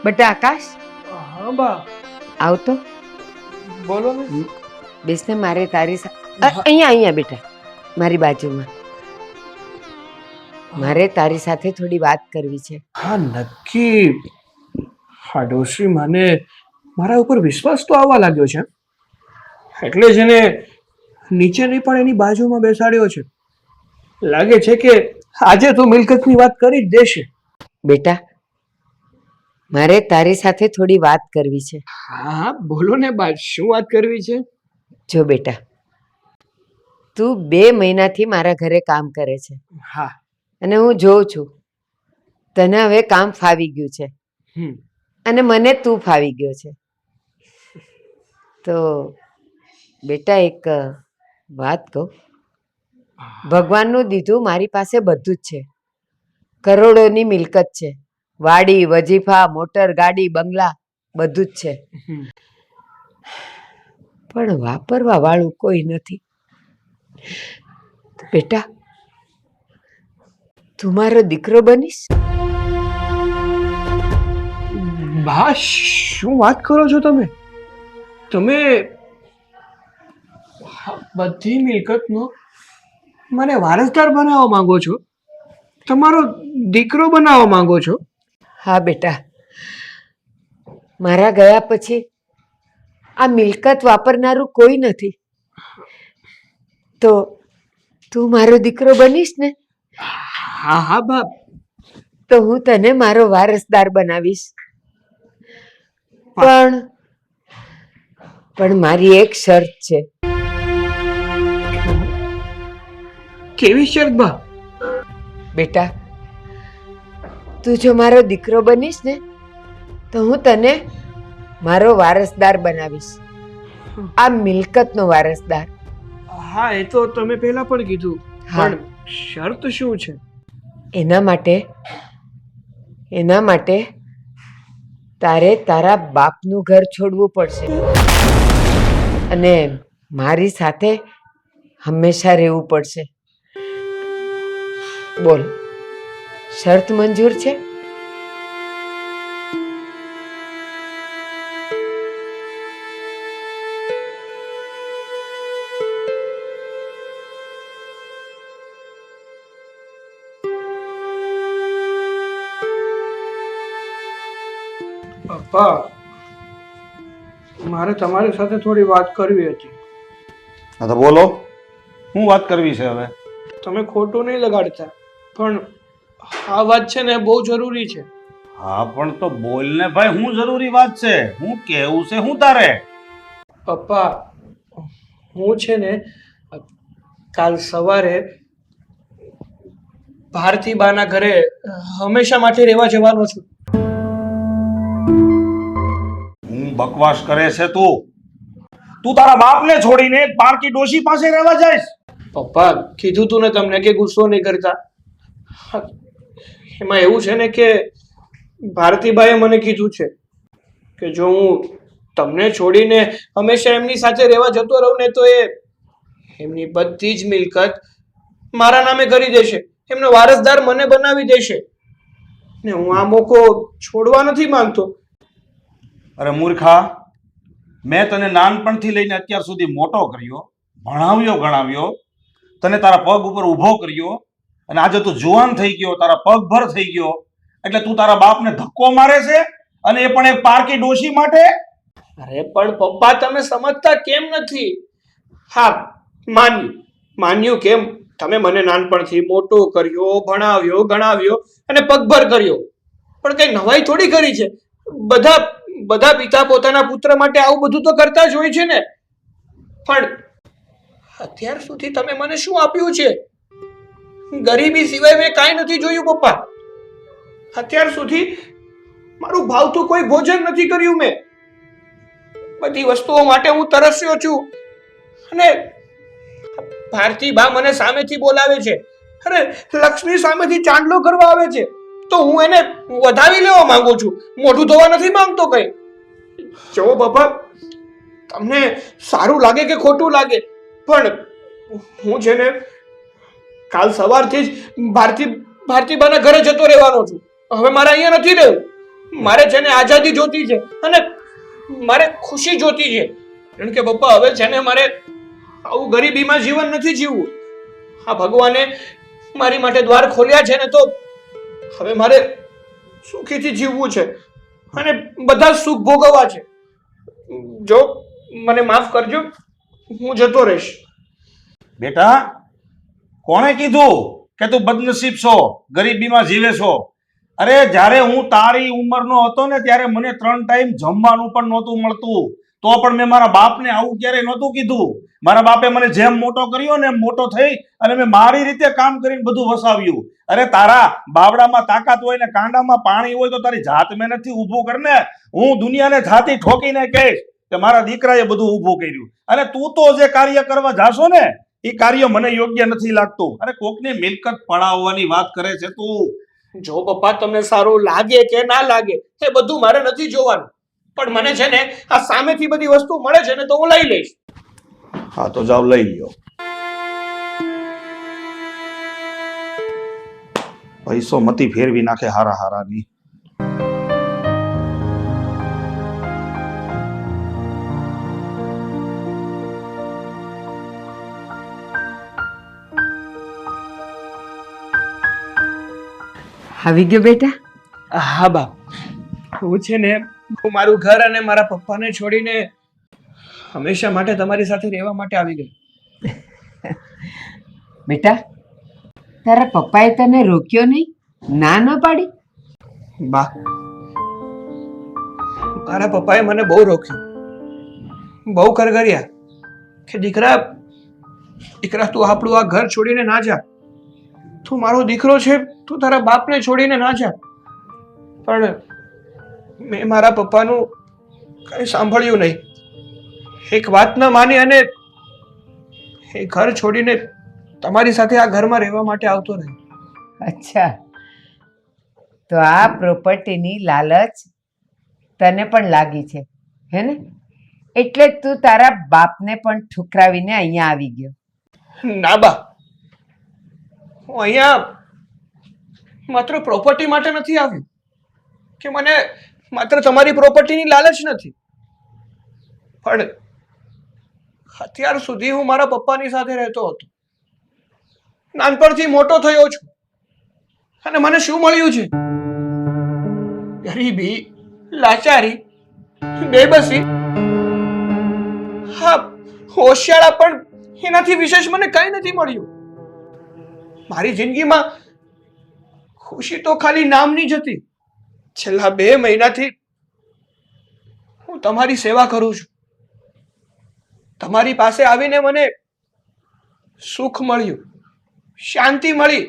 બેટા આકાશ, હા બા, આવતો બોલો ને. બેસને. મારે તારી અહીંયા બેટા, મારી બાજુમાં. મારે તારી સાથે થોડી વાત કરવી છે. હા નક્કી. હા ડોશી, મને મારા ઉપર વિશ્વાસ તો આવવા લાગ્યો છે, એટલે જ એને નીચે નહીં પણ એની બાજુમાં બેસાડ્યો છે. લાગે છે કે આજે તો મિલકતની વાત કરી જ દેશે. બેટા, મારે તારી સાથે થોડી વાત કરવી છે. હા બોલો ને બા, શું વાત કરવી છે? જો બેટા, તું 2 મહિનાથી મારા ઘરે કામ કરે છે, હા. અને હું જોઉં છું તને હવે કામ ફાવી ગયું છે, અને મને તું ફાવી ગયો છે. તો બેટા, એક વાત કહું. ભગવાનનું દીધું મારી પાસે બધું જ છે. કરોડોની મિલકત છે, વાડી, વજીફા, મોટર, ગાડી, બંગલા બધું જ છે. પણ વાપરવા વાળું કોઈ નથી. બેટા, તું મારો દીકરો બનીશ? બા, શું વાત કરો છો તમે? તમે બધી મિલકતનો મને વારસદાર બનાવવા માંગો છો? તમારો દીકરો બનાવવા માંગો છો? હા બેટા, મારા ગયા પછી આ મિલકત વાપરનારું કોઈ નથી. તો તું મારો દીકરો બનીશ ને? હા હા બા. તો હું તને મારો વારસદાર બનાવીશ. પણ મારી એક શરત છે. કેવી શરત બા? બેટા, તું જો મારો દીકરો બનીશ ને તો હું તને મારો વારસદાર બનાવીશ, આ મિલકતનો વારસદાર. હા, એ તો તમે પહેલા પણ કીધું. હા. પણ શરત શું છે? એના માટે તારે તારા બાપનું ઘર છોડવું પડશે અને મારી સાથે હંમેશા રહેવું પડશે. બોલ, શરત મંજૂર છે? પપ્પા, મારે તમારી સાથે થોડી વાત કરવી હતી. હા તો બોલો, શું વાત કરવી છે હવે? તમે ખોટું નહીં લગાડતા, પણ આ વાત છે ને બહુ જરૂરી છે. હા પણ તો બોલ ને ભાઈ, શું જરૂરી વાત છે? હું કેવું છે હું તારે? પપ્પા, હું છે ને કાલ સવારે ભારતી બાના ઘરે હંમેશા માટે રહેવા જવાનો છું. હું બકવાસ કરે છે તું? તું તારા બાપને છોડીને પારકી ડોશી પાસે રહેવા જઈશ? પપ્પા, કીધું તું ને તમને કે ગુસ્સો નહીં કરતા. એમાં એવું છે ને કે ભારતીબાએ મને કીધું છે કે જો હું તમને છોડીને હંમેશા એમની સાથે રહેવા જતો રહું ને તો એ એમની બધી જ મિલકત મારા નામે કરી દેશે, એમનો વારસદાર મને બનાવી દેશે ને હું આ મોકો છોડવા નથી માંગતો. અરે મૂર્ખા, મેં તને નાનપણથી લઈને અત્યાર સુધી મોટો કર્યો, ભણાવ્યો ગણાવ્યો, તને તારા પગ ઉપર ઊભો કર્યો, અને આજે તું જુવાન થઈ ગયો, તારા પગભર થઈ ગયો, એટલે તું તારા બાપને ધક્કો મારે છે, અને એ પણ એક પારકી ડોશી માટે? અરે પણ પપ્પા, તમે સમજતા કેમ નથી? હા, માન્યું કેમ? તમે મને નાનપણથી મોટો કર્યો, ભણાવ્યો ગણાવ્યો અને પગભર કર્યો, પણ કઈ નવાઈ થોડી કરી છે. બધા પિતા પોતાના પુત્ર માટે આવું બધું તો કરતા જ હોય છે ને. પણ અત્યાર સુધી તમે મને શું આપ્યું છે? ગરીબી સિવાય મેં કાંઈ નથી જોયું પપ્પા. અત્યાર સુધી મારું ભાવતું કોઈ ભોજન નથી કર્યું મેં. બધી વસ્તુઓ માટે હું તરસ્યો છું. અને ભારતી બા મને સામેથી બોલાવે છે, અરે લક્ષ્મી સામેથી ચાંદલો કરવા આવે છે, તો હું એને વધાવી લેવા માંગુ છું, મોઢું ધોવા નથી માંગતો કઈ. જો બાપા, તમને સારું લાગે કે ખોટું લાગે, પણ હું છે ને કાલ સવારથી જ ભારતીબાના ઘરે જતો રહેવાનો છું. હવે મારે અહીંયા નથી રહેવું. મારે છે ને આઝાદી જોતી છે અને મારે ખુશી જોતી છે. કારણ કે પપ્પા, હવે છે ને મારે આવું ગરીબીમાં જીવન નથી જીવવું. આ ભગવાને મારી માટે દ્વાર ખોલ્યા છે ને, તો હવે મારે સુખીથી જીવવું છે અને બધા સુખ ભોગવવા છે. જો મને માફ કરજો, હું જતો રહીશ. બેટા, કોણે કીધું કે તું બદનસીબ છો, ગરીબીમાં જીવે છો? અરે જ્યારે હું તારી ઉંમરનો હતો ને ત્યારે મને 3 ટાઈમ જમવાનું પણ નહોતું મળતું, તો પણ મેં મારા બાપને આવું ક્યારેય નહોતું કીધું. મારા બાપે મને જેમ મોટો કર્યો ને એમ મોટો થઈ અને મેં મારી રીતે કામ કરીને બધું વસાવ્યું. અરે તારા બાવડામાં તાકાત હોય ને કાંડામાં પાણી હોય તો તારી જાત મહેનતથી ઊભું કર ને. હું દુનિયાને છાતી ઠોકીને કહીશ કે મારા દીકરાએ બધું ઊભું કર્યું, અને તું તો જે કાર્ય કરવા જાશો ને એ કાર્ય મને યોગ્ય નથી લાગતું. અરે કોકની મિલકત પડાવવાની વાત કરે છે તું. જો પપ્પા, તમને સારું લાગે કે ના લાગે એ બધું મારે નથી જોવાનું, પણ મને છે ને આ સામેથી બધી વસ્તુ મળે છે ને તો હું લઈ લઈશ. હા તો જાઓ, લઈ લ્યો. પૈસો મતી ફેરવી નાખે હારાની. આવી ગયો બેટા? હા બા, હું છે ને હું મારું ઘર અને મારા પપ્પાને છોડીને હંમેશા માટે તમારી સાથે રહેવા માટે આવી ગઈ. બેટા, તારા પપ્પાએ તને રોક્યો નહીં? ના ન પાડી? બા, મારા પપ્પાએ મને બહુ રોક્યું, બહુ કરગર્યા કે દીકરા તું આપણું આ ઘર છોડીને ના જા, તું મારો દીકરો છે, તું તારા બાપને છોડીને ના જા. પણ મેં મારા પપ્પાનું કઈ સાંભળ્યું નહીં, એક વાત ન માની અને એ ઘર છોડીને તમારી સાથે આ ઘરમાં રહેવા માટે આવતો રહ્યો. અચ્છા, તો આ પ્રોપર્ટીની લાલચ તને પણ લાગી છે, હે ને? એટલે જ તું તારા બાપને પણ ઠુકરાવીને અહીંયા આવી ગયો. ના બા, હું અહીંયા માત્ર પ્રોપર્ટી માટે નથી આવ્યો, કે મને માત્ર તમારી પ્રોપર્ટીની લાલચ નથી, પણ અત્યાર સુધી હું મારા પપ્પાની સાથે રહેતો હતો, નાનપણથી મોટો થયો છું, અને મને શું મળ્યું છે? ગરીબી, લાચારી બેબસી, હા, હોશિયાળા પણ એનાથી વિશેષ મને કંઈ નથી મળ્યું. મારી જિંદગીમાં ખુશી તો ખાલી નામની જ હતી. છેલ્લા 2 મહિનાથી હું તમારી સેવા કરું છું. તમારી પાસે આવીને મને સુખ મળ્યું, શાંતિ મળી,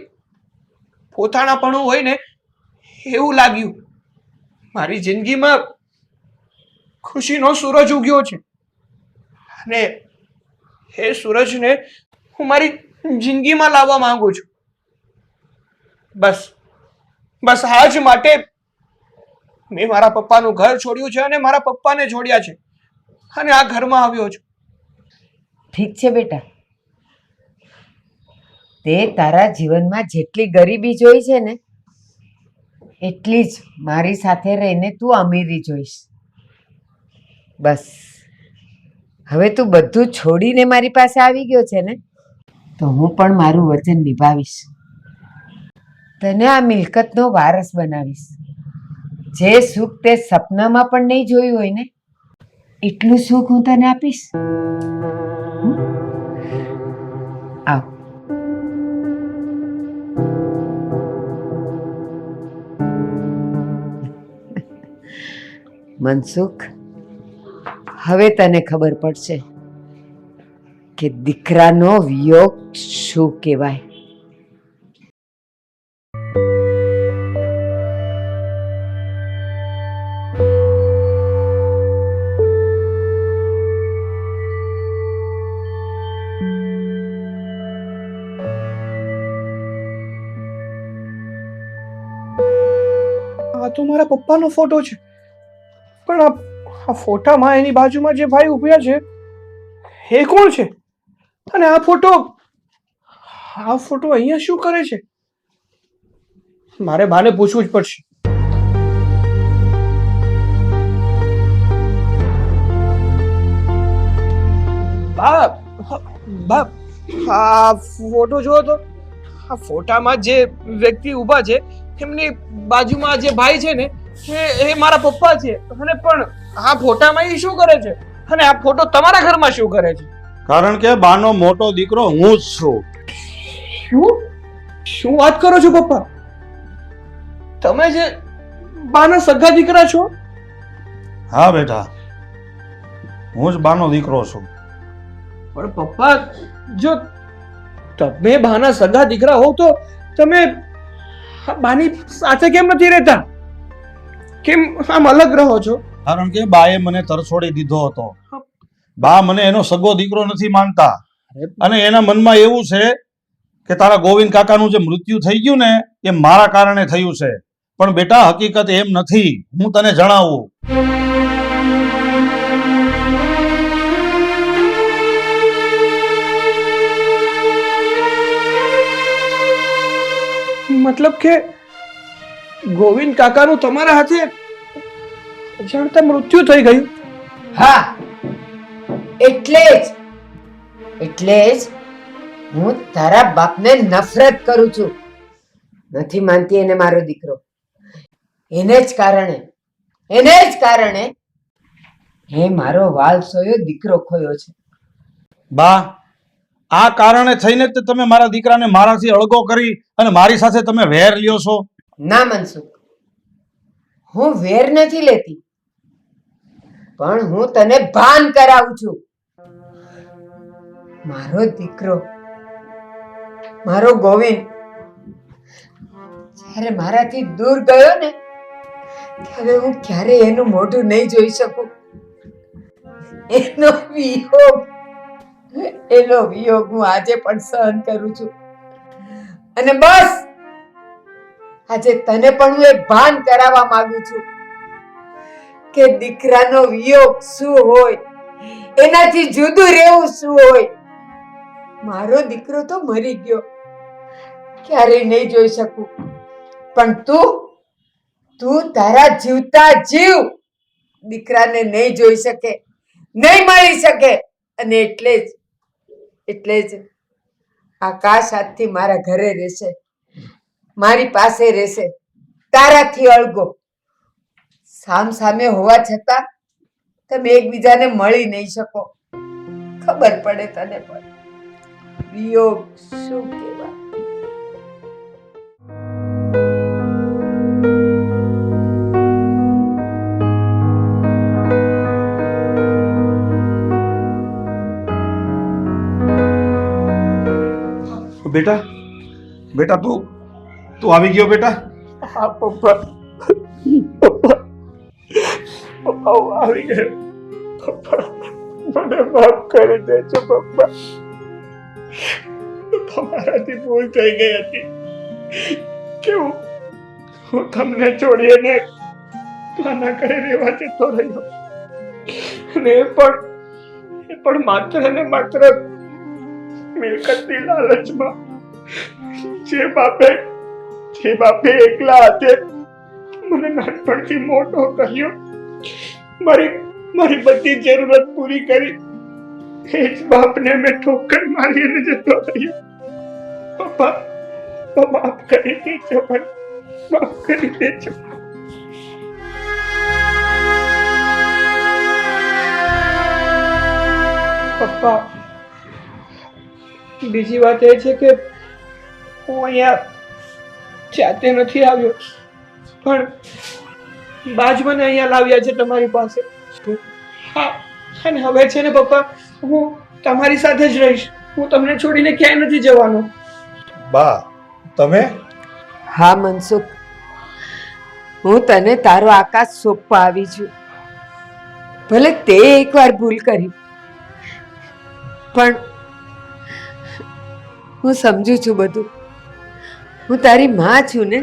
પોતાનાપણું હોય ને એવું લાગ્યું. મારી જિંદગીમાં ખુશીનો સૂરજ ઉગ્યો છે અને એ સૂરજને હું મારી જિંદગીમાં લાવવા માંગુ છું. બસ આ જ માટે મેં મારા પપ્પાનું ઘર છોડ્યું છે અને મારા પપ્પાને છોડ્યા છે અને આ ઘરમાં આવ્યો છું. ઠીક છે બેટા, તે તારા જીવનમાં જેટલી ગરીબી જોઈ છે ને એટલી જ મારી સાથે રહીને તું અમીરી જોઈશ. બસ હવે તું બધું છોડીને મારી પાસે આવી ગયો છે ને, તો હું પણ મારું વચન નિભાવીશ. તને આ મિલકતનો વારસ બનાવીશ. જે સુખ તે સપનામાં પણ નહીં જોયું હોય ને એટલું સુખ હું તને આપીશ. આવ. મનસુખ, હવે તને ખબર પડશે કે દીકરાનો વિયોગ શું કહેવાય. આ તો મારા પપ્પાનો ફોટો છે, પણ આ ફોટામાં એની બાજુમાં જે ભાઈ ઉભ્યા છે એ કોણ છે? અને આ ફોટો અહીંયા શું કરે છે? મારે બાને પૂછવું જ પડશે. બા, આ ફોટો જુઓ તો. આ ફોટામાં જે વ્યક્તિ ઊભા છે એમની બાજુમાં જે ભાઈ છે ને એ મારા પપ્પા છે. અને પણ આ ફોટામાં એ શું કરે છે? અને આ ફોટો તમારા ઘરમાં શું કરે છે? કારણ કે બાનો મોટો દીકરો હું જ છું. શું વાત કરો છો પપ્પા? તમે જે બાના સગા દીકરા છો? હા બેટા, હું જ બાનો દીકરો છું. પણ પપ્પા, જો તમે બાના સગા દીકરા હો તો તમે બાની સાથે કેમ નથી રહેતા? કેમ આમ અલગ રહો છો? કારણ કે બાએ મને તરછોડી દીધો હતો. બા મને એનો સગો દીકરો નથી માનતા અને એના મનમાં એવું છે કે તારા ગોવિંદ કાકાનું જે મૃત્યુ થઈ ગયું ને એ મારા કારણે થયું છે. પણ બેટા, હકીકત એમ નથી. હું તને જણાવું. મતલબ કે ગોવિંદ કાકાનું તમારા હાથે અજાણતા મૃત્યુ થઈ ગયું? હા, એટલે જ હું તારા બાપને નફરત કરું છું. નથી માનતી એને મારો દીકરો. એને જ કારણે એ મારો વાલસોયો દીકરો ખોયો છે. બા, આ કારણે થઈને જ તમે મારા દીકરાને મારાથી અળગો કરી અને મારી સાથે તમે વેર લ્યો છો. ના મનસુખ, હું વેર નથી લેતી, પણ હું તને ભાન કરાવું છું. મારો દીકરો, મારો ગોવિંદ જ્યારે મારાથી દૂર ગયો ને ત્યારે હું ક્યારે એનું મોઢું નહીં જોઈ શકું. એનો વિયોગ હું આજે પણ સહન કરું છું. અને બસ આજે તને પણ હું એક ભાન કરાવવા માંગુ છું કે દીકરાનો વિયોગ શું હોય, એનાથી જુદું રહેવું શું હોય. મારો દીકરો તો મરી ગયો, ક્યારેય નહીં જોઈ શકું, પણ તું તારા જીવતા જીવ દીકરાને નહીં જોઈ શકે, નહીં મળી શકે. અને એટલે જ આકાશ આજથી મારા ઘરે રહેશે, મારી પાસે રહેશે, તારાથી અળગો. સામે હોવા છતાં તમે એકબીજાને મળી નહીં શકો. ખબર પડે તને પણ વિયોગ શું કહેવાય. બેટા બેટા તું તું આવી ગયો બેટા? હા પપ્પા, પપ્પા, પપ્પા હું આવી ગયો. પપ્પા મને માફ કરી દેજો પપ્પા. તમારાથી ભૂલ થઈ ગઈ હતી કે હું તમને છોડીને નાના ઘરે રહેવા જતો રહ્યો, અને એ પણ માત્ર ને માત્ર મિલકતની લાલચમાં. જે બાપે એકલા હાથે મને નાનપણથી મોટો કર્યો, મારી બધી જરૂરત પૂરી કરી, એ જ બાપને મેં ઠોકર મારીને જતો રહ્યો. પપ્પા માફ કરી દેજો, મને માફ કરી દેજો. પપ્પા, બીજી વાત એ છે કે હું અહીંયા જાતે નથી આવ્યો, પણ બાજ મને અહીંયા લાવ્યા છે તમારી પાસે. હા, અને હવે છે ને પપ્પા, હું તમારી સાથે જ રહીશ. હું તમને છોડીને ક્યાંય નથી જવાનો. બા તમે? હા મનસુખ, હું તને તારો આકાશ સોંપવા આવી છું. ભલે તે એકવાર ભૂલ કરી, પણ હું સમજુ છું બધું. હું તારી માં છું ને.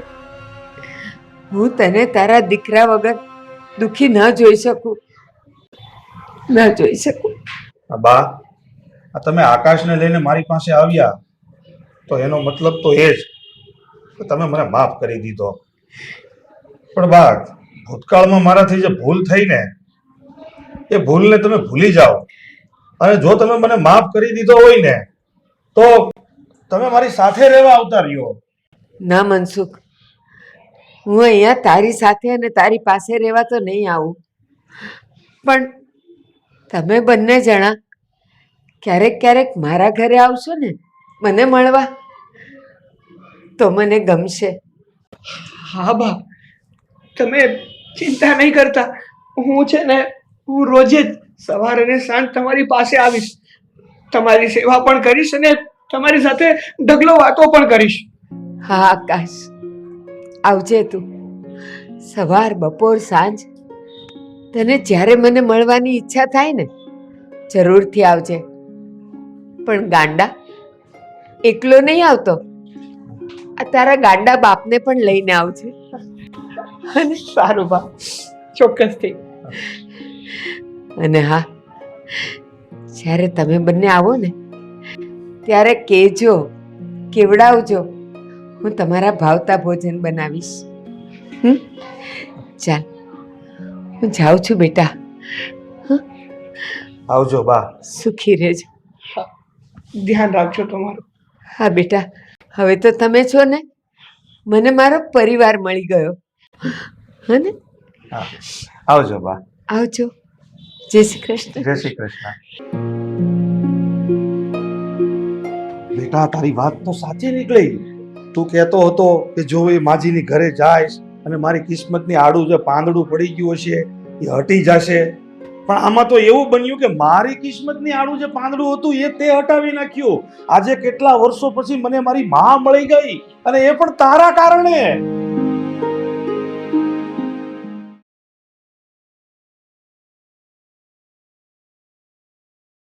હું તને તારા દીકરા વગર દુખી ન જોઈ શકું. બા, આ તમે આકાશને લઈને મારી પાસે આવ્યા તો એનો મતલબ તો એ જ કે તમે મને માફ કરી દીધો. પણ બા, ભૂતકાળમાં મારાથી જે ભૂલ થઈ ને, એ ભૂલને તમે ભૂલી જાઓ. અને જો તમે મને માફ કરી દીધો હોય ને, તો તમે મારી સાથે રહેવા આવતા રહ્યો. ના મનસુખ, હું અહીંયા તારી સાથે અને તારી પાસે રહેવા તો નહીં આવું, પણ તમે બંને જણા ક્યારેક ક્યારેક મારા ઘરે આવશો ને મને મળવા, તો મને ગમશે. હા બા, તમે ચિંતા નહીં કરતા. હું છે ને, હું રોજે જ સવારે અને સાંજ તમારી પાસે આવીશ. તમારી સેવા પણ કરીશ અને તમારી સાથે ઢગલો વાતો પણ કરીશ. હા આકાશ, આવજે તું. સવાર બપોર સાંજ તને જ્યારે મને મળવાની ઈચ્છા થાય ને, જરૂરથી આવજે. પણ ગાંડા, એકલો નહીં આવતો. આ તારા ગાંડા બાપને પણ લઈને આવજે. સારું બા, ચોક્કસથી. અને હા, જ્યારે તમે બંને આવો ને ત્યારે કહેજો, કેવડાવજો. હું તમારા ભાવતા ભોજન બનાવીશ. ચાલ, હું જાઉં છું બેટા. આવજો બા. સુખી રહેજો. ધ્યાન રાખજો તમારું. હા બેટા, હવે તો તમે છો ને, મને મારો પરિવાર મળી ગયો. હા ને? હા, આવજો બા. આવજો. જય શ્રી કૃષ્ણ. જય શ્રી કૃષ્ણ. બેટા, તારી વાત તો સાચી નીકળી. તું કહેતો હતો કે જો એ માજીની ઘરે જાય અને મારી કિસ્મતની આડું જે પાંદડું પડી ગયું હશે એ હટી જશે. પણ આમાં તો એવું બન્યું કે મારી કિસ્મતની આડું જે પાંદડું હતું એ તે હટાવી નાખ્યું. આજે કેટલા વર્ષો પછી મને મારી માં મળી ગઈ, અને એ પણ તારા કારણે.